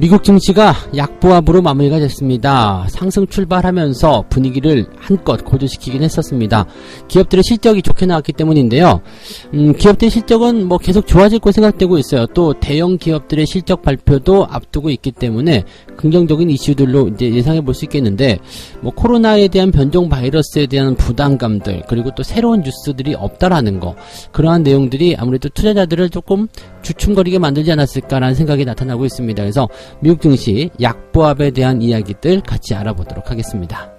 미국 증시가 약보합으로 마무리가 됐습니다. 상승 출발하면서 분위기를 한껏 고조시키긴 했었습니다. 기업들의 실적이 좋게 나왔기 때문인데요. 기업들의 실적은 뭐 계속 좋아질 거 생각되고 있어요. 또 대형 기업들의 실적 발표도 앞두고 있기 때문에 긍정적인 이슈들로 이제 예상해 볼 수 있겠는데, 뭐 코로나에 대한 변종 바이러스에 대한 부담감들, 그리고 또 새로운 뉴스들이 없다라는 거, 그러한 내용들이 아무래도 투자자들을 조금 주춤거리게 만들지 않았을까라는 생각이 나타나고 있습니다. 그래서 미국 증시 약보합에 대한 이야기들 같이 알아보도록 하겠습니다.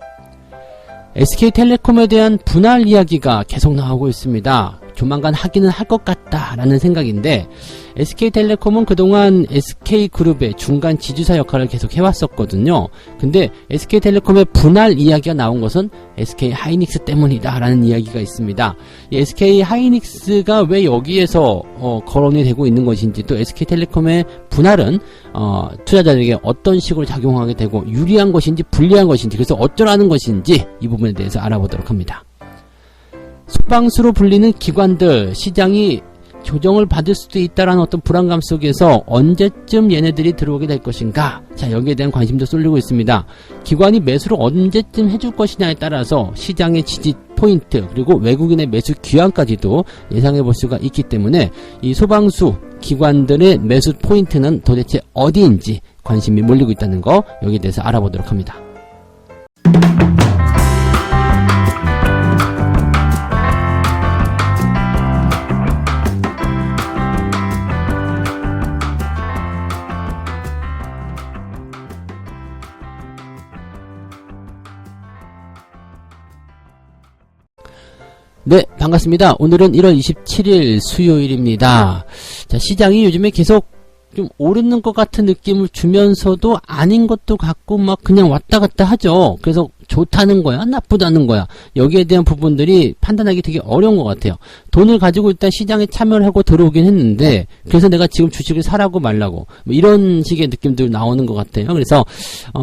SK텔레콤에 대한 분할 이야기가 계속 나오고 있습니다. 조만간 하기는 할 것 같다라는 생각인데, SK텔레콤은 그동안 SK그룹의 중간 지주사 역할을 계속 해왔었거든요. 근데 SK텔레콤의 분할 이야기가 나온 것은 SK하이닉스 때문이다라는 이야기가 있습니다. 이 SK하이닉스가 왜 여기에서 거론이 되고 있는 것인지, 또 SK텔레콤의 분할은 투자자들에게 어떤 식으로 작용하게 되고 유리한 것인지 불리한 것인지, 그래서 어쩌라는 것인지 이 부분에 대해서 알아보도록 합니다. 소방수로 불리는 기관들, 시장이 조정을 받을 수도 있다라는 어떤 불안감 속에서 언제쯤 얘네들이 들어오게 될 것인가? 자, 여기에 대한 관심도 쏠리고 있습니다. 기관이 매수를 언제쯤 해줄 것이냐에 따라서 시장의 지지 포인트, 그리고 외국인의 매수 기한까지도 예상해 볼 수가 있기 때문에 이 소방수 기관들의 매수 포인트는 도대체 어디인지 관심이 몰리고 있다는 거, 여기에 대해서 알아보도록 합니다. 네, 반갑습니다. 오늘은 1월 27일 수요일입니다. 자, 시장이 요즘에 계속 좀 오르는 것 같은 느낌을 주면서도 아닌 것도 같고 막 그냥 왔다 갔다 하죠. 그래서 좋다는 거야, 나쁘다는 거야, 여기에 대한 부분들이 판단하기 되게 어려운 것 같아요. 돈을 가지고 일단 시장에 참여를 하고 들어오긴 했는데, 그래서 내가 지금 주식을 사라고 말라고 뭐 이런 식의 느낌들 나오는 것 같아요. 그래서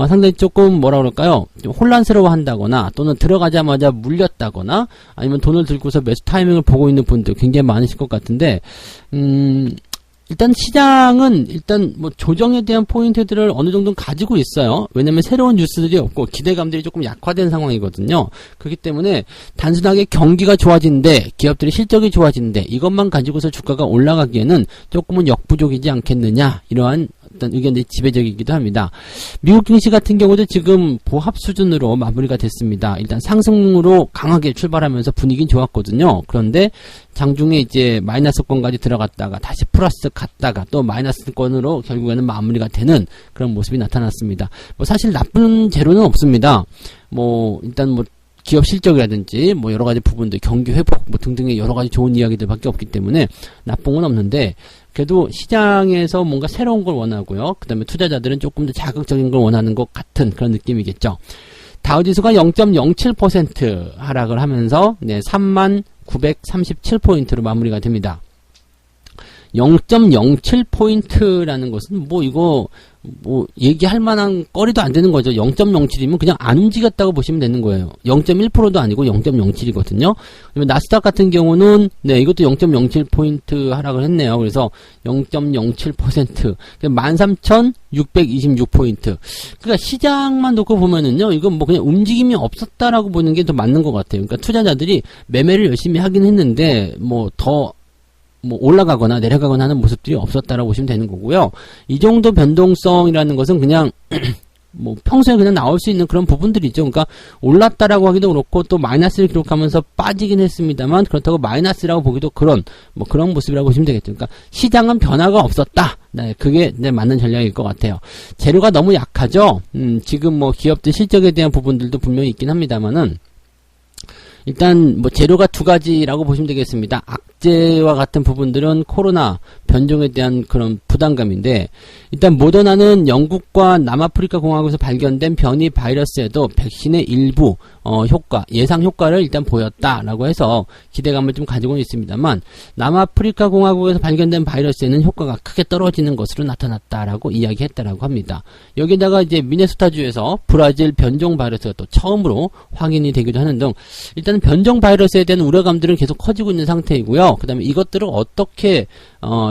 상당히 조금 뭐라 그럴까요, 좀 혼란스러워 한다거나, 또는 들어가자마자 물렸다거나, 아니면 돈을 들고서 매수 타이밍을 보고 있는 분들 굉장히 많으실 것 같은데, 일단 시장은 일단 뭐 조정에 대한 포인트들을 어느 정도는 가지고 있어요. 왜냐면 새로운 뉴스들이 없고 기대감들이 조금 약화된 상황이거든요. 그렇기 때문에 단순하게 경기가 좋아지는데, 기업들의 실적이 좋아지는데 이것만 가지고서 주가가 올라가기에는 조금은 역부족이지 않겠느냐, 이러한 어떤 의견들이 지배적이기도 합니다. 미국 증시 같은 경우도 지금 보합 수준으로 마무리가 됐습니다. 일단 상승으로 강하게 출발하면서 분위기는 좋았거든요. 그런데 장중에 이제 마이너스권까지 들어갔다가 다시 플러스 갔다가 또 마이너스권으로 결국에는 마무리가 되는 그런 모습이 나타났습니다. 뭐 사실 나쁜 재료는 없습니다. 뭐 일단 뭐 기업 실적이라든지 뭐 여러 가지 부분들, 경기 회복 뭐 등등의 여러 가지 좋은 이야기들밖에 없기 때문에 나쁜 건 없는데, 그래도 시장에서 뭔가 새로운 걸 원하고요. 그 다음에 투자자들은 조금 더 자극적인 걸 원하는 것 같은 그런 느낌이겠죠. 다우지수가 0.07% 하락을 하면서 39,937포인트로 마무리가 됩니다. 0.07포인트라는 것은 뭐 이거 뭐 얘기할 만한 거리도 안 되는 거죠. 0.07이면 그냥 안 움직였다고 보시면 되는 거예요. 0.1%도 아니고 0.07이거든요. 그러면 나스닥 같은 경우는 이것도 0.07포인트 하락을 했네요. 그래서 0.07%, 13,626포인트. 그러니까 시장만 놓고 보면은요, 이건 뭐 그냥 움직임이 없었다라고 보는 게 더 맞는 것 같아요. 그러니까 투자자들이 매매를 열심히 하긴 했는데 뭐 올라가거나 내려가거나 하는 모습들이 없었다라고 보시면 되는 거고요. 이 정도 변동성이라는 것은 그냥 뭐 평소에 그냥 나올 수 있는 그런 부분들이죠. 그러니까 올랐다라고 하기도 그렇고, 또 마이너스를 기록하면서 빠지긴 했습니다만, 그렇다고 마이너스라고 보기도 그런 모습이라고 보시면 되겠죠. 그러니까 시장은 변화가 없었다. 네, 그게 맞는 전략일 것 같아요. 재료가 너무 약하죠. 지금 뭐 기업들 실적에 대한 부분들도 분명히 있긴 합니다만은, 일단 뭐 재료가 두 가지라고 보시면 되겠습니다. 악재와 같은 부분들은 코로나 변종에 대한 그런 부담감인데, 일단 모더나는 영국과 남아프리카 공화국에서 발견된 변이 바이러스에도 백신의 일부 예상 효과를 일단 보였다라고 해서 기대감을 좀 가지고 있습니다만, 남아프리카 공화국에서 발견된 바이러스에는 효과가 크게 떨어지는 것으로 나타났다라고 이야기했다라고 합니다. 여기다가 이제 미네소타주에서 브라질 변종 바이러스가 또 처음으로 확인이 되기도 하는 등, 일단 변종 바이러스에 대한 우려감들은 계속 커지고 있는 상태이고요. 있고요. 그 다음에 이것들을 어떻게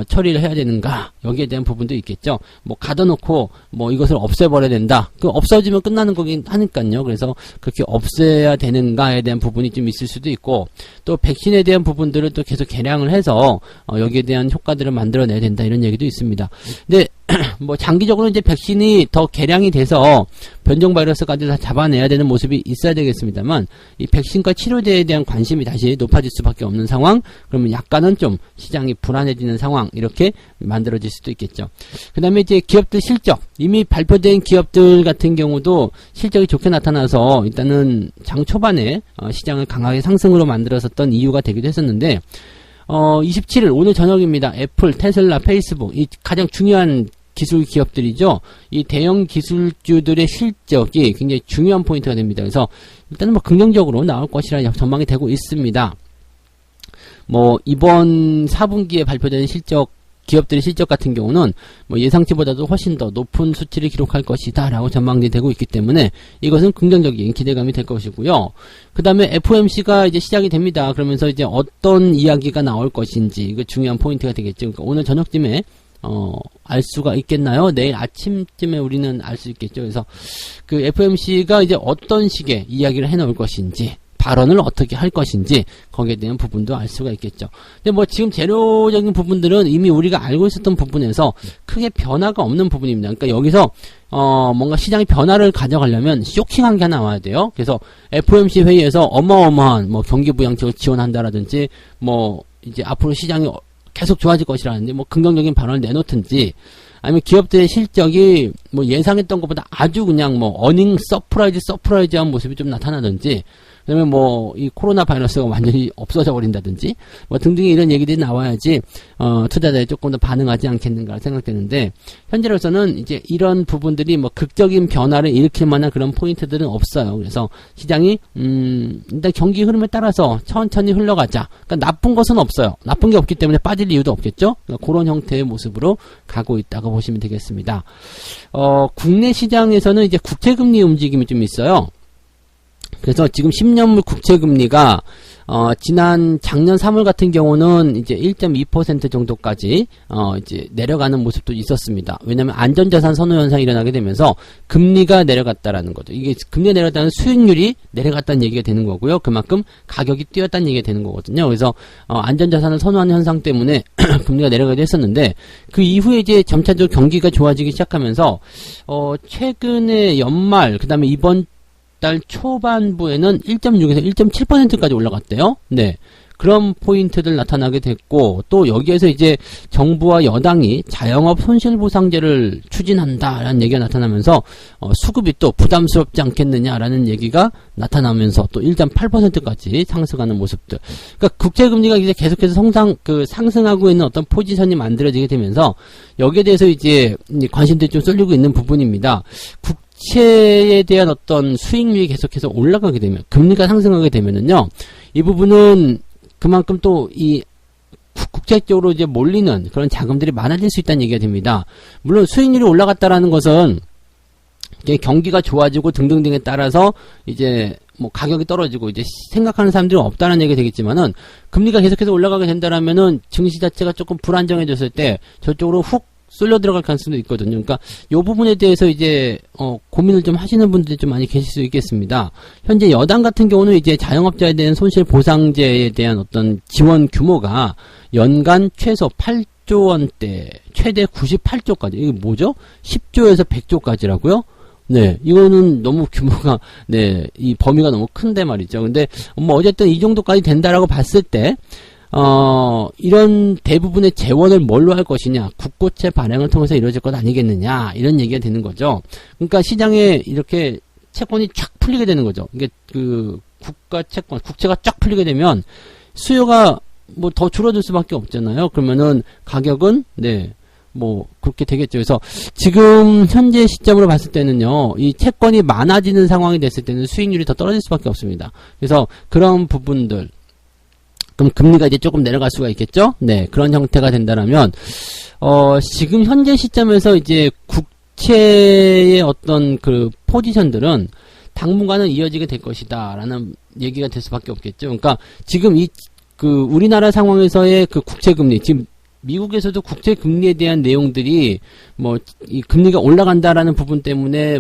처리를 해야 되는가, 여기에 대한 부분도 있겠죠. 뭐 가둬놓고 뭐 이것을 없애버려야 된다, 그 없어지면 끝나는 거긴 하니까요. 그래서 그렇게 없애야 되는가에 대한 부분이 좀 있을 수도 있고, 또 백신에 대한 부분들을 또 계속 개량을 해서 여기에 대한 효과들을 만들어내야 된다, 이런 얘기도 있습니다. 근데 뭐 장기적으로 이제 백신이 더 개량이 돼서 변종 바이러스까지 다 잡아내야 되는 모습이 있어야 되겠습니다만, 이 백신과 치료제에 대한 관심이 다시 높아질 수밖에 없는 상황, 그러면 약간은 좀 시장이 불안해지는 상황, 이렇게 만들어질 수도 있겠죠. 그 다음에 이제 기업들 실적, 이미 발표된 기업들 같은 경우도 실적이 좋게 나타나서 일단은 장 초반에 시장을 강하게 상승으로 만들었었던 이유가 되기도 했었는데, 27일 오늘 저녁입니다. 애플, 테슬라, 페이스북, 이 가장 중요한 기술 기업들이죠. 이 대형 기술주들의 실적이 굉장히 중요한 포인트가 됩니다. 그래서 일단은 뭐 긍정적으로 나올 것이라 전망이 되고 있습니다. 뭐 이번 4분기에 발표되는 실적, 기업들의 실적 같은 경우는 뭐 예상치보다도 훨씬 더 높은 수치를 기록할 것이다 라고 전망이 되고 있기 때문에 이것은 긍정적인 기대감이 될 것이고요. 그 다음에 FOMC가 이제 시작이 됩니다. 그러면서 이제 어떤 이야기가 나올 것인지, 이거 중요한 포인트가 되겠죠. 그러니까 오늘 저녁쯤에 알 수가 있겠나요? 내일 아침쯤에 우리는 알 수 있겠죠. 그래서 그 FOMC가 이제 어떤 식의 이야기를 해놓을 것인지, 발언을 어떻게 할 것인지, 거기에 대한 부분도 알 수가 있겠죠. 근데 뭐 지금 재료적인 부분들은 이미 우리가 알고 있었던 부분에서 크게 변화가 없는 부분입니다. 그러니까 여기서 뭔가 시장의 변화를 가져가려면 쇼킹한 게 하나 나와야 돼요. 그래서 FOMC 회의에서 어마어마한 뭐 경기 부양책을 지원한다라든지, 뭐 이제 앞으로 시장이 계속 좋아질 것이라는데 뭐 긍정적인 발언을 내놓든지, 아니면 기업들의 실적이 뭐 예상했던 것보다 아주 그냥 뭐 어닝 서프라이즈한 모습이 좀 나타나든지, 그다음에 뭐 이 코로나 바이러스가 완전히 없어져 버린다든지, 뭐 등등의 이런 얘기들이 나와야지 투자자에 조금 더 반응하지 않겠는가 생각되는데, 현재로서는 이제 이런 부분들이 뭐 극적인 변화를 일으킬 만한 그런 포인트들은 없어요. 그래서 시장이 일단 경기 흐름에 따라서 천천히 흘러가자. 그러니까 나쁜 것은 없어요. 나쁜 게 없기 때문에 빠질 이유도 없겠죠. 그러니까 그런 형태의 모습으로 가고 있다고 보시면 되겠습니다. 국내 시장에서는 이제 국채금리 움직임이 좀 있어요. 그래서 지금 10년물 국채금리가 지난 작년 3월 같은 경우는 이제 1.2% 정도까지 이제 내려가는 모습도 있었습니다. 왜냐하면 안전자산 선호 현상이 일어나게 되면서 금리가 내려갔다라는 거죠. 이게 금리가 내려갔다는 수익률이 내려갔다는 얘기가 되는 거고요. 그만큼 가격이 뛰었다는 얘기가 되는 거거든요. 그래서 안전자산을 선호하는 현상 때문에 금리가 내려가기도 했었는데, 그 이후에 이제 점차적으로 경기가 좋아지기 시작하면서 최근에 연말, 그 다음에 이번 달 초반부에는 1.6에서 1.7%까지 올라갔대요. 네. 그런 포인트들 나타나게 됐고, 또 여기에서 이제 정부와 여당이 자영업 손실보상제를 추진한다라는 얘기가 나타나면서 수급이 또 부담스럽지 않겠느냐라는 얘기가 나타나면서 또 1.8%까지 상승하는 모습들. 그러니까 국채금리가 이제 계속해서 상승하고 있는 어떤 포지션이 만들어지게 되면서 여기에 대해서 이제 관심들이 좀 쏠리고 있는 부분입니다. 국채에 대한 어떤 수익률이 계속해서 올라가게 되면, 금리가 상승하게 되면은요, 이 부분은 그만큼 또 이 국채 쪽으로 이제 몰리는 그런 자금들이 많아질 수 있다는 얘기가 됩니다. 물론 수익률이 올라갔다라는 것은 경기가 좋아지고 등등등에 따라서 이제 뭐 가격이 떨어지고 이제 생각하는 사람들이 없다는 얘기가 되겠지만은, 금리가 계속해서 올라가게 된다라면은 증시 자체가 조금 불안정해졌을 때 저쪽으로 훅 쏠려 들어갈 가능성도 있거든요. 그러니까 이 부분에 대해서 이제 고민을 좀 하시는 분들이 좀 많이 계실 수 있겠습니다. 현재 여당 같은 경우는 이제 자영업자에 대한 손실 보상제에 대한 어떤 지원 규모가 연간 최소 8조 원대, 최대 98조까지. 이게 뭐죠? 10조에서 100조까지라고요? 네, 이거는 너무 규모가, 네, 이 범위가 너무 큰데 말이죠. 근데 뭐 어쨌든 이 정도까지 된다라고 봤을 때, 이런 대부분의 재원을 뭘로 할 것이냐, 국고채 발행을 통해서 이루어질 것 아니겠느냐, 이런 얘기가 되는 거죠. 그러니까 시장에 이렇게 채권이 쫙 풀리게 되는 거죠. 이게 그 국가 채권, 국채가 쫙 풀리게 되면 수요가 뭐 더 줄어들 수밖에 없잖아요. 그러면은 가격은, 네, 뭐 그렇게 되겠죠. 그래서 지금 현재 시점으로 봤을 때는요, 이 채권이 많아지는 상황이 됐을 때는 수익률이 더 떨어질 수밖에 없습니다. 그래서 그런 부분들, 그럼 금리가 이제 조금 내려갈 수가 있겠죠? 네, 그런 형태가 된다면, 지금 현재 시점에서 이제 국채의 어떤 그 포지션들은 당분간은 이어지게 될 것이다 라는 얘기가 될 수밖에 없겠죠. 그러니까 지금 이 우리나라 상황에서의 그 국채금리, 지금 미국에서도 국채금리에 대한 내용들이 이 금리가 올라간다라는 부분 때문에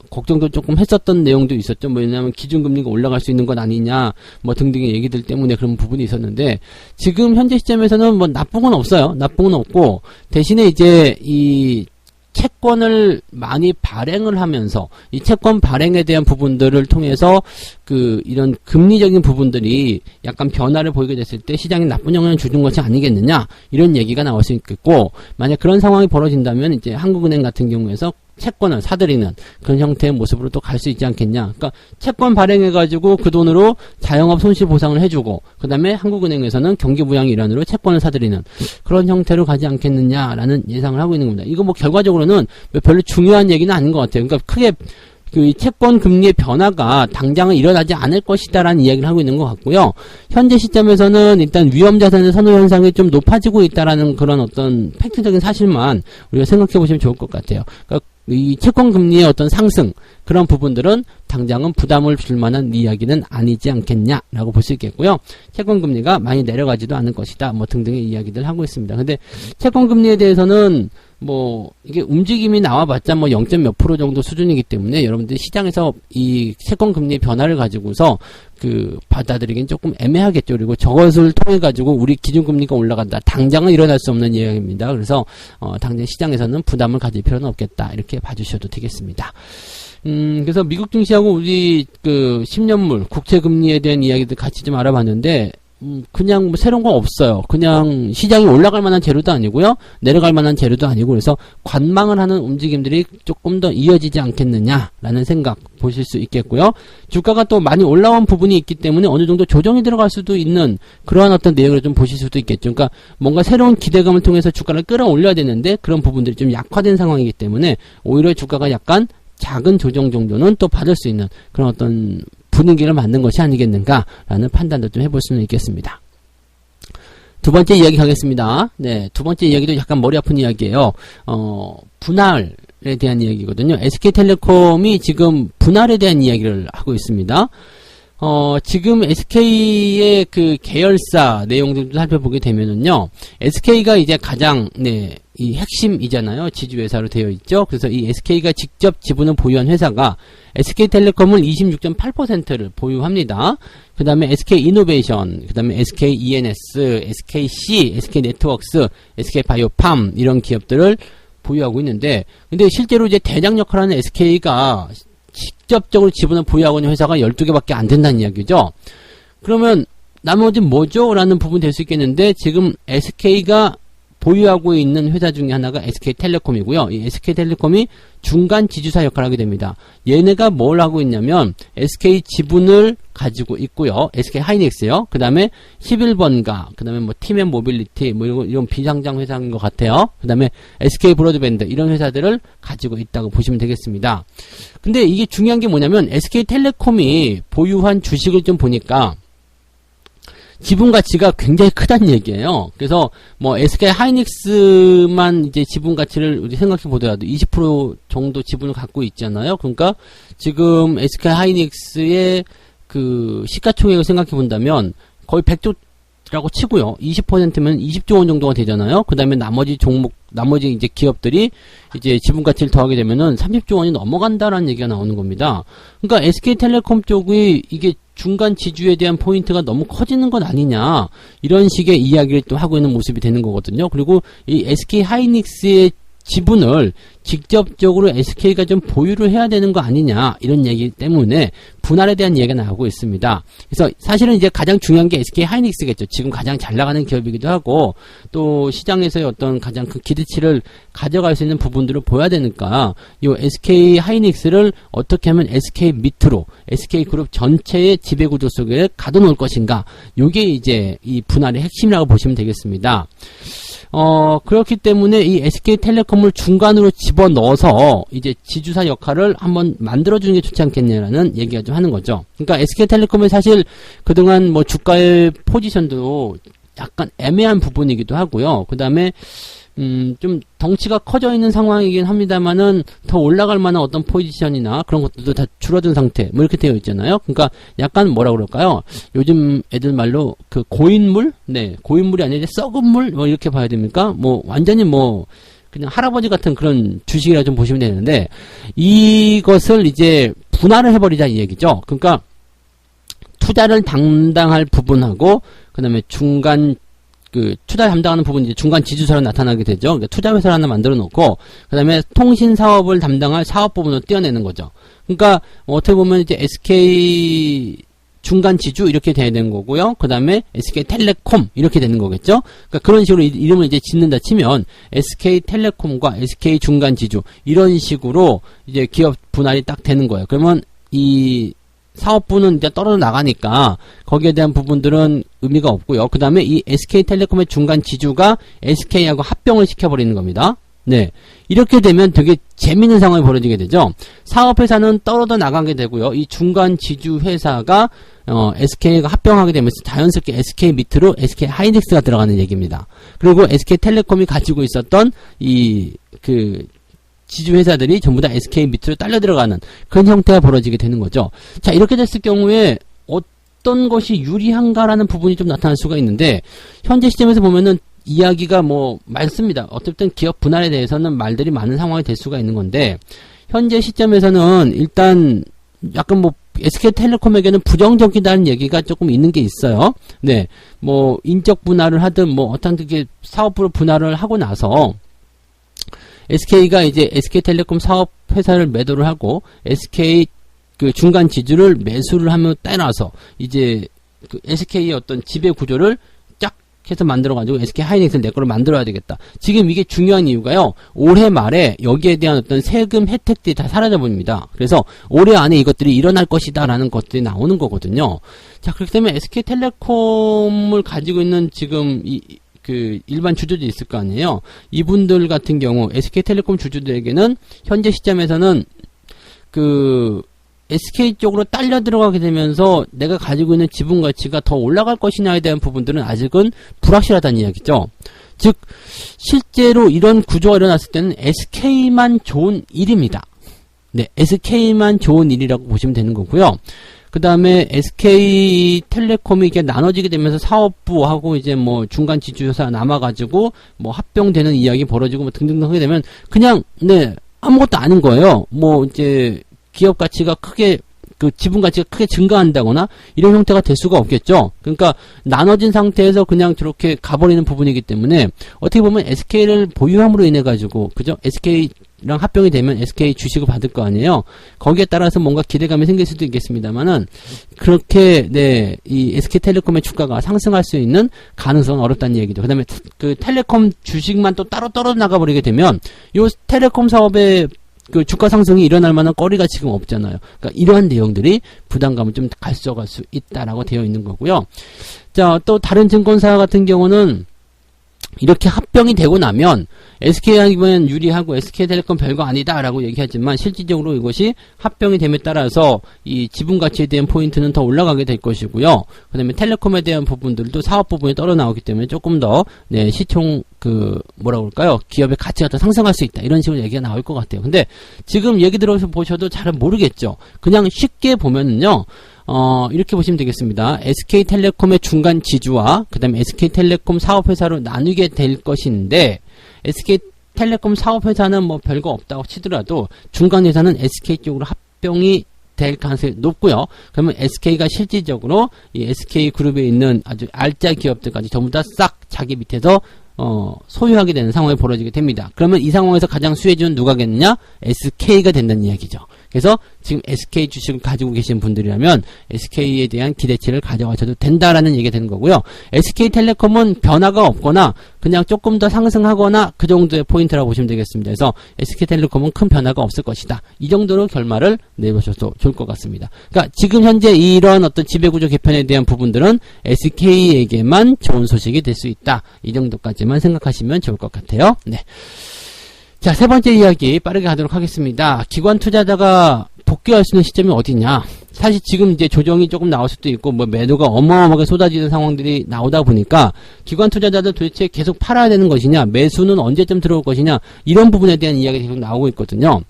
걱정도 조금 했었던 내용도 있었죠. 왜냐하면 기준금리가 올라갈 수 있는 것 아니냐, 등등의 얘기들 때문에 그런 부분이 있었는데, 지금 현재 시점에서는 나쁜 건 없어요. 나쁜 건 없고, 대신에 이제 이 채권을 많이 발행을 하면서 이 채권 발행에 대한 부분들을 통해서 이런 금리적인 부분들이 약간 변화를 보이게 됐을 때 시장에 나쁜 영향을 주는 것이 아니겠느냐, 이런 얘기가 나올 수 있겠고, 만약 그런 상황이 벌어진다면 이제 한국은행 같은 경우에서 채권을 사들이는 그런 형태의 모습으로 또 갈 수 있지 않겠냐. 그러니까 채권 발행해가지고 그 돈으로 자영업 손실 보상을 해주고, 그 다음에 한국은행에서는 경기부양 일환으로 채권을 사들이는 그런 형태로 가지 않겠느냐라는 예상을 하고 있는 겁니다. 이거 결과적으로는 별로 중요한 얘기는 아닌 것 같아요. 그러니까 크게 이 채권 금리의 변화가 당장은 일어나지 않을 것이다라는 이야기를 하고 있는 것 같고요. 현재 시점에서는 일단 위험자산의 선호 현상이 좀 높아지고 있다라는 그런 어떤 팩트적인 사실만 우리가 생각해 보시면 좋을 것 같아요. 그러니까 이 채권 금리의 어떤 상승, 그런 부분들은 당장은 부담을 줄 만한 이야기는 아니지 않겠냐라고 볼 수 있겠고요. 채권 금리가 많이 내려가지도 않을 것이다, 등등의 이야기들 하고 있습니다. 근데 채권 금리에 대해서는 이게 움직임이 나와봤자 0. 몇 프로 정도 수준이기 때문에 여러분들이 시장에서 이 채권 금리의 변화를 가지고서 받아들이긴 조금 애매하겠죠. 그리고 저것을 통해 가지고 우리 기준금리가 올라간다, 당장은 일어날 수 없는 이야기입니다. 그래서 당장 시장에서는 부담을 가질 필요는 없겠다, 이렇게 봐주셔도 되겠습니다. 그래서 미국 증시하고 우리 10년물 국채금리에 대한 이야기들 같이 좀 알아봤는데, 그냥 새로운 건 없어요. 그냥 시장이 올라갈 만한 재료도 아니고요, 내려갈 만한 재료도 아니고, 그래서 관망을 하는 움직임들이 조금 더 이어지지 않겠느냐라는 생각 보실 수 있겠고요. 주가가 또 많이 올라온 부분이 있기 때문에 어느 정도 조정이 들어갈 수도 있는 그러한 어떤 내용을 좀 보실 수도 있겠죠. 그러니까 뭔가 새로운 기대감을 통해서 주가를 끌어올려야 되는데 그런 부분들이 좀 약화된 상황이기 때문에 오히려 주가가 약간 작은 조정 정도는 또 받을 수 있는 그런 어떤 분위기를 만든 것이 아니겠는가라는 판단도 좀 해볼 수는 있겠습니다. 두 번째 이야기 가겠습니다. 네, 두 번째 이야기도 약간 머리 아픈 이야기예요. 분할에 대한 이야기거든요. SK텔레콤이 지금 분할에 대한 이야기를 하고 있습니다. 지금 SK의 계열사 내용들도 살펴보게 되면은요, SK가 이제 가장, 이 핵심이잖아요. 지주회사로 되어 있죠. 그래서 이 SK가 직접 지분을 보유한 회사가 SK텔레콤을 26.8%를 보유합니다. 그 다음에 SK이노베이션, 그 다음에 SKENS, SKC, SK네트워크스, SK바이오팜, 이런 기업들을 보유하고 있는데, 근데 실제로 이제 대장 역할을 하는 SK가 직접적으로 지분을 보유하고 있는 회사가 12개밖에 안 된다는 이야기죠. 그러면 나머지는 뭐죠? 라는 부분이 될 수 있겠는데, 지금 SK가 보유하고 있는 회사 중에 하나가 SK텔레콤이고요. 이 SK텔레콤이 중간 지주사 역할을 하게 됩니다. 얘네가 뭘 하고 있냐면 SK 지분을 가지고 있고요. SK 하이닉스요. 그 다음에 11번가, 그 다음에 티맨 모빌리티, 이런 비상장 회사인 것 같아요. 그 다음에 SK 브로드밴드, 이런 회사들을 가지고 있다고 보시면 되겠습니다. 근데 이게 중요한 게 뭐냐면 SK텔레콤이 보유한 주식을 좀 보니까 지분 가치가 굉장히 크다는 얘기예요. 그래서 SK 하이닉스만 이제 지분 가치를 우리 생각해 보더라도 20% 정도 지분을 갖고 있잖아요. 그러니까 지금 SK 하이닉스의 시가총액을 생각해 본다면 거의 100조라고 치고요. 20%면 20조 원 정도가 되잖아요. 그 다음에 나머지 이제 기업들이 이제 지분 가치를 더하게 되면은 30조 원이 넘어간다라는 얘기가 나오는 겁니다. 그러니까 SK텔레콤 쪽이 이게 중간 지주에 대한 포인트가 너무 커지는 것 아니냐, 이런 식의 이야기를 또 하고 있는 모습이 되는 거거든요. 그리고 이 SK 하이닉스의 지분을 직접적으로 SK가 좀 보유를 해야 되는 거 아니냐, 이런 얘기 때문에 분할에 대한 이야기가 나오고 있습니다. 그래서 사실은 이제 가장 중요한 게 SK 하이닉스겠죠. 지금 가장 잘 나가는 기업이기도 하고 또 시장에서의 어떤 가장 기대치를 가져갈 수 있는 부분들을 보여야 되니까 이 SK 하이닉스를 어떻게 하면 SK 밑으로 SK 그룹 전체의 지배구조 속에 가둬놓을 것인가, 요게 이제 이 분할의 핵심이라고 보시면 되겠습니다. 그렇기 때문에 이 SK텔레콤을 중간으로 집어넣어서 이제 지주사 역할을 한번 만들어주는 게 좋지 않겠냐라는 얘기가 좀 하는 거죠. 그러니까 SK텔레콤은 사실 그동안 주가의 포지션도 약간 애매한 부분이기도 하고요. 그 다음에 좀 덩치가 커져 있는 상황이긴 합니다만은 더 올라갈 만한 어떤 포지션이나 그런 것들도 다 줄어든 상태 뭐 이렇게 되어 있잖아요. 그러니까 약간 뭐라 그럴까요? 요즘 애들 말로 그 고인물? 네, 고인물이 아니라 이제 썩은 물? 뭐 이렇게 봐야 됩니까? 뭐 완전히 뭐 그냥 할아버지 같은 그런 주식이라 좀 보시면 되는데 이것을 이제 분할을 해버리자 이 얘기죠. 그러니까 투자를 담당할 부분하고 그 다음에 중간 그 투자 담당하는 부분이 이제 중간 지주사로 나타나게 되죠. 그러니까 투자 회사를 하나 만들어 놓고 그다음에 통신 사업을 담당할 사업 부분을 떼어내는 거죠. 그러니까 어떻게 보면 이제 SK 중간 지주 이렇게 돼야 되는 거고요. 그다음에 SK텔레콤 이렇게 되는 거겠죠. 그러니까 그런 식으로 이름을 이제 짓는다 치면 SK텔레콤과 SK 중간 지주 이런 식으로 이제 기업 분할이 딱 되는 거예요. 그러면 이 사업부는 이제 떨어져 나가니까 거기에 대한 부분들은 의미가 없고요. 그 다음에 이 SK텔레콤의 중간 지주가 SK하고 합병을 시켜버리는 겁니다. 네. 이렇게 되면 되게 재밌는 상황이 벌어지게 되죠. 사업회사는 떨어져 나가게 되고요. 이 중간 지주 회사가 SK가 합병하게 되면서 자연스럽게 SK 밑으로 SK 하이닉스가 들어가는 얘기입니다. 그리고 SK텔레콤이 가지고 있었던 지주회사들이 전부 다 SK 밑으로 딸려 들어가는 그런 형태가 벌어지게 되는 거죠. 자, 이렇게 됐을 경우에 어떤 것이 유리한가라는 부분이 좀 나타날 수가 있는데, 현재 시점에서 보면은 이야기가 뭐 많습니다. 어쨌든 기업 분할에 대해서는 말들이 많은 상황이 될 수가 있는 건데, 현재 시점에서는 일단 약간 뭐 SK텔레콤에게는 부정적이다는 얘기가 조금 있는 게 있어요. 네, 뭐 인적 분할을 하든 뭐 어떻게 사업부로 분할을 하고 나서 SK가 이제 SK텔레콤 사업 회사를 매도를 하고 SK 그 중간 지주를 매수를 하면 떼놔서 이제 그 SK의 어떤 지배 구조를 쫙 해서 만들어가지고 SK 하이닉스를 내 거로 만들어야 되겠다. 지금 이게 중요한 이유가요. 올해 말에 여기에 대한 어떤 세금 혜택들이 다 사라져 버립니다. 그래서 올해 안에 이것들이 일어날 것이다라는 것들이 나오는 거거든요. 자, 그렇기 때문에 SK텔레콤을 가지고 있는 지금 그 일반 주주들이 있을 거 아니에요. 이분들 같은 경우 SK텔레콤 주주들에게는 현재 시점에서는 그 SK 쪽으로 딸려 들어가게 되면서 내가 가지고 있는 지분 가치가 더 올라갈 것이냐에 대한 부분들은 아직은 불확실하다는 이야기죠. 즉 실제로 이런 구조가 일어났을 때는 SK만 좋은 일입니다. 네, SK만 좋은 일이라고 보시면 되는 거고요. 그 다음에 SK텔레콤이 이렇게 나눠지게 되면서 사업부하고 이제 뭐 중간 지주회사 남아가지고 뭐 합병되는 이야기 벌어지고 뭐 등등 하게 되면 그냥 네 아무것도 아닌 거예요. 뭐 이제 기업 가치가 크게 그 지분 가치가 크게 증가한다거나 이런 형태가 될 수가 없겠죠. 그러니까 나눠진 상태에서 그냥 저렇게 가버리는 부분이기 때문에 어떻게 보면 SK를 보유함으로 인해 가지고 그죠? SK랑 합병이 되면 SK 주식을 받을 거 아니에요. 거기에 따라서 뭔가 기대감이 생길 수도 있겠습니다만은 그렇게 네 이 SK텔레콤의 주가가 상승할 수 있는 가능성은 어렵다는 얘기죠. 그다음에 그 텔레콤 주식만 또 따로 떨어져 나가 버리게 되면 요 텔레콤 사업의 그 주가 상승이 일어날 만한 거리가 지금 없잖아요. 그러니까 이러한 내용들이 부담감을 좀 가져갈 수 있다라고 되어 있는 거고요. 자, 또 다른 증권사 같은 경우는 이렇게 합병이 되고 나면 SK하기만 유리하고 SK텔레콤 별거 아니다라고 얘기하지만 실질적으로 이것이 합병이 됨에 따라서 이 지분 가치에 대한 포인트는 더 올라가게 될 것이고요. 그 다음에 텔레콤에 대한 부분들도 사업 부분이 떨어 나오기 때문에 조금 더 네, 시총 그 뭐라고 할까요? 기업의 가치가 더 상승할 수 있다. 이런 식으로 얘기가 나올 것 같아요. 근데 지금 얘기 들어서 보셔도 잘 모르겠죠. 그냥 쉽게 보면은요. 이렇게 보시면 되겠습니다. SK텔레콤의 중간 지주와 그 다음에 SK텔레콤 사업회사로 나누게 될 것인데 SK텔레콤 사업회사는 뭐 별거 없다고 치더라도 중간회사는 SK 쪽으로 합병이 될 가능성이 높고요. 그러면 SK가 실질적으로 이 SK그룹에 있는 아주 알짜 기업들까지 전부 다 싹 자기 밑에서 소유하게 되는 상황이 벌어지게 됩니다. 그러면 이 상황에서 가장 수혜주는 누가겠느냐? SK가 된다는 이야기죠. 그래서 지금 SK 주식을 가지고 계신 분들이라면 SK에 대한 기대치를 가져가셔도 된다라는 얘기가 되는 거고요. SK텔레콤은 변화가 없거나 그냥 조금 더 상승하거나 그 정도의 포인트라고 보시면 되겠습니다. 그래서 SK텔레콤은 큰 변화가 없을 것이다. 이 정도로 결말을 내보셔도 좋을 것 같습니다. 그러니까 지금 현재 이런 어떤 지배구조 개편에 대한 부분들은 SK에게만 좋은 소식이 될 수 있다. 이 정도까지만 생각하시면 좋을 것 같아요. 네. 자, 세 번째 이야기 빠르게 가도록 하겠습니다. 기관 투자자가 복귀할 수 있는 시점이 어디냐? 사실 지금 이제 조정이 조금 나올 수도 있고, 뭐 매도가 어마어마하게 쏟아지는 상황들이 나오다 보니까, 기관 투자자들 도대체 계속 팔아야 되는 것이냐, 매수는 언제쯤 들어올 것이냐, 이런 부분에 대한 이야기가 계속 나오고 있거든요.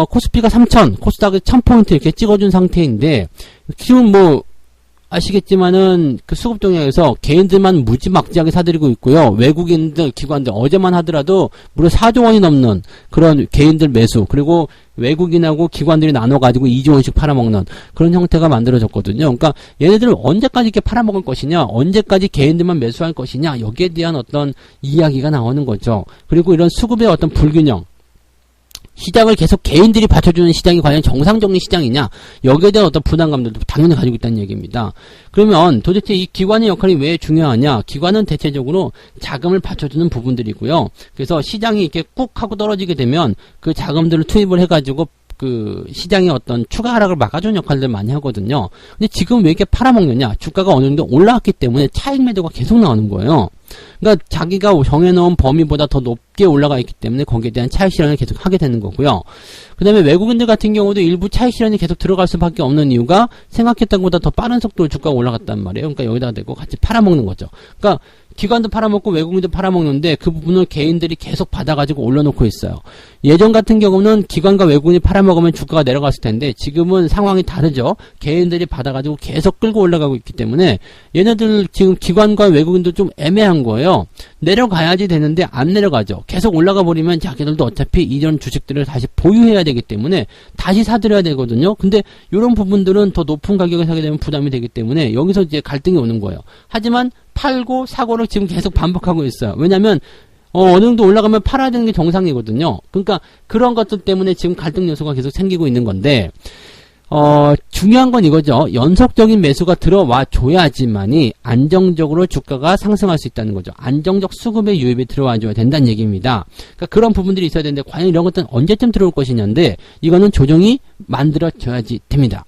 코스피가 3,000, 코스닥이 1,000포인트 이렇게 찍어준 상태인데, 지금 뭐, 아시겠지만은 그 수급 동향에서 개인들만 무지막지하게 사들이고 있고요. 외국인들, 기관들 어제만 하더라도 무려 4조 원이 넘는 그런 개인들 매수, 그리고 외국인하고 기관들이 나눠가지고 2조 원씩 팔아먹는 그런 형태가 만들어졌거든요. 그러니까 얘네들을 언제까지 이렇게 팔아먹을 것이냐, 언제까지 개인들만 매수할 것이냐, 여기에 대한 어떤 이야기가 나오는 거죠. 그리고 이런 수급의 어떤 불균형, 시장을 계속 개인들이 받쳐주는 시장이 과연 정상적인 시장이냐, 여기에 대한 어떤 부담감들도 당연히 가지고 있다는 얘기입니다. 그러면 도대체 이 기관의 역할이 왜 중요하냐? 기관은 대체적으로 자금을 받쳐주는 부분들이고요. 그래서 시장이 이렇게 꾹 하고 떨어지게 되면 그 자금들을 투입을 해가지고 그 시장의 어떤 추가 하락을 막아주는 역할들을 많이 하거든요. 근데 지금 왜 이렇게 팔아먹느냐? 주가가 어느 정도 올라왔기 때문에 차익 매도가 계속 나오는 거예요. 그러니까 자기가 정해놓은 범위보다 더 높게 올라가 있기 때문에 거기에 대한 차익 실현을 계속 하게 되는 거고요. 그 다음에 외국인들 같은 경우도 일부 차익 실현이 계속 들어갈 수밖에 없는 이유가 생각했던 것보다 더 빠른 속도로 주가가 올라갔단 말이에요. 그러니까 여기다가 대고 같이 팔아먹는 거죠. 그러니까 기관도 팔아먹고 외국인도 팔아먹는데 그 부분을 개인들이 계속 받아가지고 올려놓고 있어요. 예전 같은 경우는 기관과 외국인이 팔아먹으면 주가가 내려갔을 텐데 지금은 상황이 다르죠. 개인들이 받아가지고 계속 끌고 올라가고 있기 때문에 얘네들 지금 기관과 외국인도 좀 애매한 거예요. 내려가야지 되는데 안 내려가죠. 계속 올라가 버리면 자기들도 어차피 이런 주식들을 다시 보유해야 되기 때문에 다시 사들여야 되거든요. 근데 이런 부분들은 더 높은 가격에 사게 되면 부담이 되기 때문에 여기서 이제 갈등이 오는 거예요. 하지만 팔고 사고를 지금 계속 반복하고 있어요. 왜냐면 어느 정도 올라가면 팔아야 되는 게 정상이거든요. 그러니까 그런 것들 때문에 지금 갈등 요소가 계속 생기고 있는 건데 중요한 건 이거죠. 연속적인 매수가 들어와 줘야지만이 안정적으로 주가가 상승할 수 있다는 거죠. 안정적 수급의 유입이 들어와 줘야 된다는 얘기입니다. 그러니까 그런 부분들이 있어야 되는데 과연 이런 것들은 언제쯤 들어올 것이냐인데 이거는 조정이 만들어져야지 됩니다.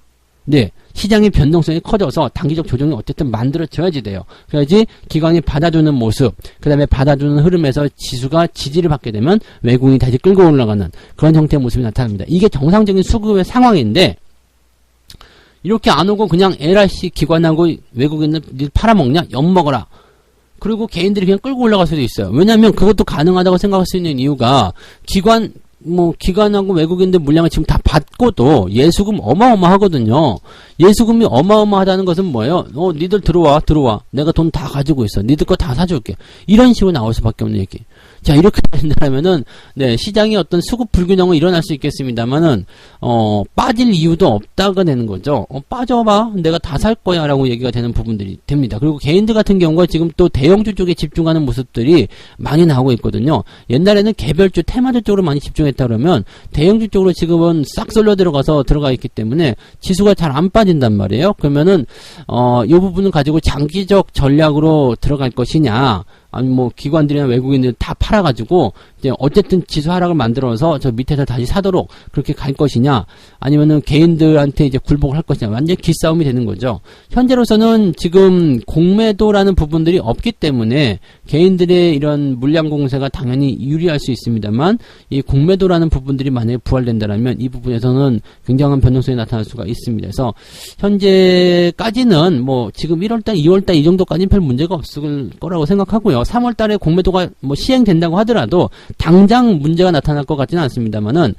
네, 시장의 변동성이 커져서 단기적 조정이 어쨌든 만들어져야지 돼요. 그래야지 기관이 받아주는 모습, 그 다음에 받아주는 흐름에서 지수가 지지를 받게 되면 외국인이 다시 끌고 올라가는 그런 형태의 모습이 나타납니다. 이게 정상적인 수급의 상황인데 이렇게 안 오고 그냥 LRC 기관하고 외국인을 팔아먹냐? 엿먹어라. 그리고 개인들이 그냥 끌고 올라갈 수도 있어요. 왜냐하면 그것도 가능하다고 생각할 수 있는 이유가 기관하고 외국인들 물량을 지금 다 받고도 예수금 어마어마하거든요. 예수금이 어마어마하다는 것은 뭐예요? 니들 들어와. 내가 돈 다 가지고 있어. 니들 거 다 사줄게. 이런 식으로 나올 수밖에 없는 얘기. 자, 이렇게 된다면은, 네, 시장이 어떤 수급 불균형은 일어날 수 있겠습니다만은, 빠질 이유도 없다가 되는 거죠. 빠져봐. 내가 다 살 거야. 라고 얘기가 되는 부분들이 됩니다. 그리고 개인들 같은 경우가 지금 또 대형주 쪽에 집중하는 모습들이 많이 나오고 있거든요. 옛날에는 개별주, 테마주 쪽으로 많이 집중했다 그러면, 대형주 쪽으로 지금은 싹 쏠려 들어가 있기 때문에 지수가 잘 안 빠진단 말이에요. 그러면은, 이 부분을 가지고 장기적 전략으로 들어갈 것이냐, 아니 뭐 기관들이나 외국인들 다 팔아가지고 이제 어쨌든 지수 하락을 만들어서 저 밑에서 다시 사도록 그렇게 갈 것이냐, 아니면은 개인들한테 이제 굴복을 할 것이냐, 완전 기싸움이 되는 거죠. 현재로서는 지금 공매도라는 부분들이 없기 때문에 개인들의 이런 물량 공세가 당연히 유리할 수 있습니다만, 이 공매도라는 부분들이 만약에 부활된다면 이 부분에서는 굉장한 변동성이 나타날 수가 있습니다. 그래서 현재까지는 뭐 지금 1월달, 2월달 이 정도까지는 별 문제가 없을 거라고 생각하고요. 3월달에 공매도가 뭐 시행된다고 하더라도 당장 문제가 나타날 것 같지는 않습니다만은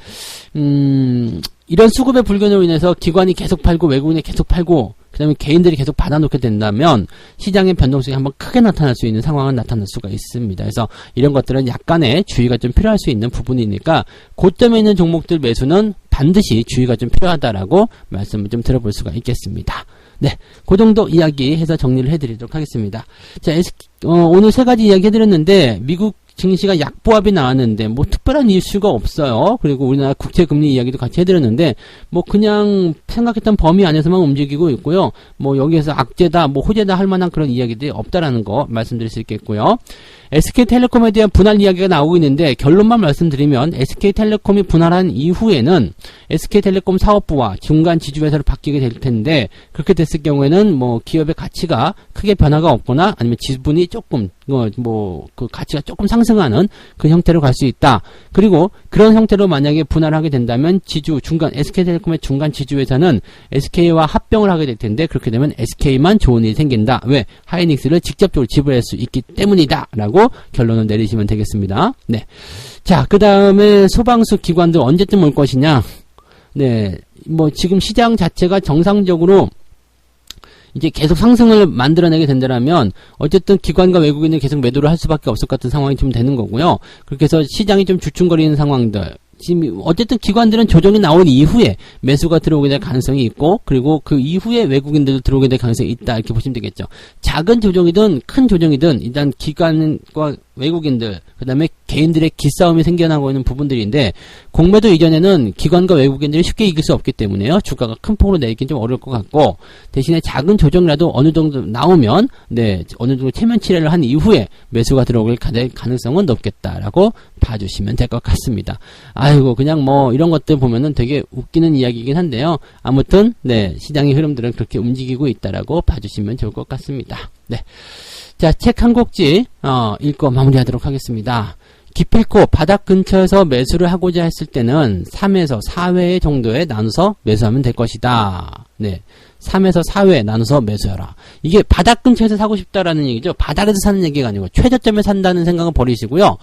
이런 수급의 불균으로 인해서 기관이 계속 팔고 외국인이 계속 팔고 그 다음에 개인들이 계속 받아놓게 된다면 시장의 변동성이 한번 크게 나타날 수 있는 상황은 나타날 수가 있습니다. 그래서 이런 것들은 약간의 주의가 좀 필요할 수 있는 부분이니까 고점에 있는 종목들 매수는 반드시 주의가 좀 필요하다라고 말씀을 좀 들어볼 수가 있겠습니다. 네, 그 정도 이야기 해서 정리를 해드리도록 하겠습니다. 자, 오늘 세 가지 이야기 해드렸는데 미국 증시가 약보합이 나왔는데 뭐 특별한 이슈가 없어요. 그리고 우리나라 국채금리 이야기도 같이 해드렸는데 뭐 그냥 생각했던 범위 안에서만 움직이고 있고요. 뭐 여기에서 악재다 뭐 호재다 할 만한 그런 이야기들이 없다라는 거 말씀드릴 수 있겠고요. SK텔레콤에 대한 분할 이야기가 나오고 있는데 결론만 말씀드리면 SK텔레콤이 분할한 이후에는 SK텔레콤 사업부와 중간 지주회사로 바뀌게 될 텐데 그렇게 됐을 경우에는 뭐 기업의 가치가 크게 변화가 없거나 아니면 지분이 조금 그 가치가 조금 상승하는 그 형태로 갈 수 있다. 그리고 그런 형태로 만약에 분할하게 된다면 SK텔레콤의 중간 지주회사는 SK와 합병을 하게 될 텐데 그렇게 되면 SK만 좋은 일이 생긴다. 왜? 하이닉스를 직접적으로 지불할 수 있기 때문이다. 라고 결론을 내리시면 되겠습니다. 네. 자, 그 다음에 소방수 기관들 언제쯤 올 것이냐? 네. 뭐 지금 시장 자체가 정상적으로 이제 계속 상승을 만들어내게 된다면 어쨌든 기관과 외국인은 계속 매도를 할 수밖에 없을 것 같은 상황이 좀 되는 거고요. 그렇게 해서 시장이 좀 주춤거리는 상황들. 지금 어쨌든 기관들은 조정이 나온 이후에 매수가 들어오게 될 가능성이 있고 그리고 그 이후에 외국인들도 들어오게 될 가능성이 있다 이렇게 보시면 되겠죠. 작은 조정이든 큰 조정이든 일단 기관과 외국인들 그 다음에 개인들의 기싸움이 생겨나고 있는 부분들인데 공매도 이전에는 기관과 외국인들이 쉽게 이길 수 없기 때문에요. 주가가 큰 폭으로 내리긴 좀 어려울 것 같고 대신에 작은 조정이라도 어느 정도 나오면 어느 정도 체면치레를 한 이후에 매수가 들어오게 될 가능성은 높겠다라고 봐주시면 될 것 같습니다. 아이고 그냥 뭐 이런 것들 보면은 되게 웃기는 이야기이긴 한데요. 아무튼 시장의 흐름들은 그렇게 움직이고 있다라고 봐주시면 좋을 것 같습니다. 네. 자, 책 한 곡지 읽고 마무리하도록 하겠습니다. 기필코 바닥 근처에서 매수를 하고자 했을 때는 3에서 4회 정도에 나눠서 매수하면 될 것이다. 네. 3에서 4회 나눠서 매수해라. 이게 바닥 근처에서 사고 싶다라는 얘기죠. 바닥에서 사는 얘기가 아니고 최저점에 산다는 생각은 버리시고요.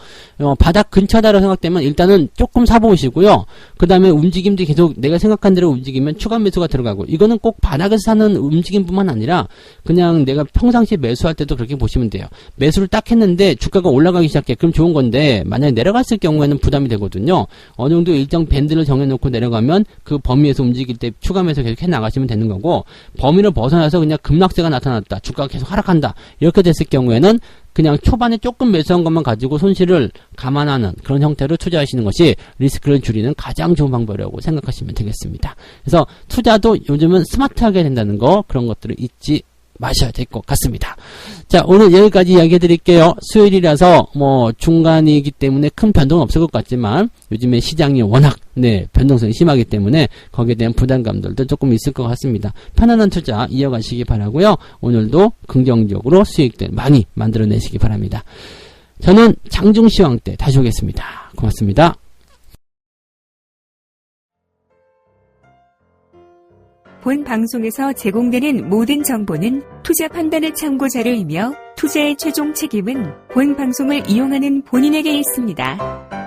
바닥 근처다라고 생각되면 일단은 조금 사보시고요. 그 다음에 움직임도 계속 내가 생각한 대로 움직이면 추가 매수가 들어가고 이거는 꼭 바닥에서 사는 움직임뿐만 아니라 그냥 내가 평상시에 매수할 때도 그렇게 보시면 돼요. 매수를 딱 했는데 주가가 올라가기 시작해. 그럼 좋은 건데 만약에 내려갔을 경우에는 부담이 되거든요. 어느 정도 일정 밴드를 정해놓고 내려가면 그 범위에서 움직일 때 추가 매수 계속 해나가시면 되는 거고 범위를 벗어나서 그냥 급락세가 나타났다. 주가가 계속 하락한다. 이렇게 됐을 경우에는 그냥 초반에 조금 매수한 것만 가지고 손실을 감안하는 그런 형태로 투자하시는 것이 리스크를 줄이는 가장 좋은 방법이라고 생각하시면 되겠습니다. 그래서 투자도 요즘은 스마트하게 된다는 거 그런 것들을 잊지 마셔야 될 것 같습니다. 자, 오늘 여기까지 이야기 해드릴게요. 수요일이라서 뭐 중간이기 때문에 큰 변동은 없을 것 같지만 요즘에 시장이 워낙 변동성이 심하기 때문에 거기에 대한 부담감들도 조금 있을 것 같습니다. 편안한 투자 이어가시기 바라고요. 오늘도 긍정적으로 수익들 많이 만들어내시기 바랍니다. 저는 장중시황 때 다시 오겠습니다. 고맙습니다. 본 방송에서 제공되는 모든 정보는 투자 판단의 참고 자료이며 투자의 최종 책임은 본 방송을 이용하는 본인에게 있습니다.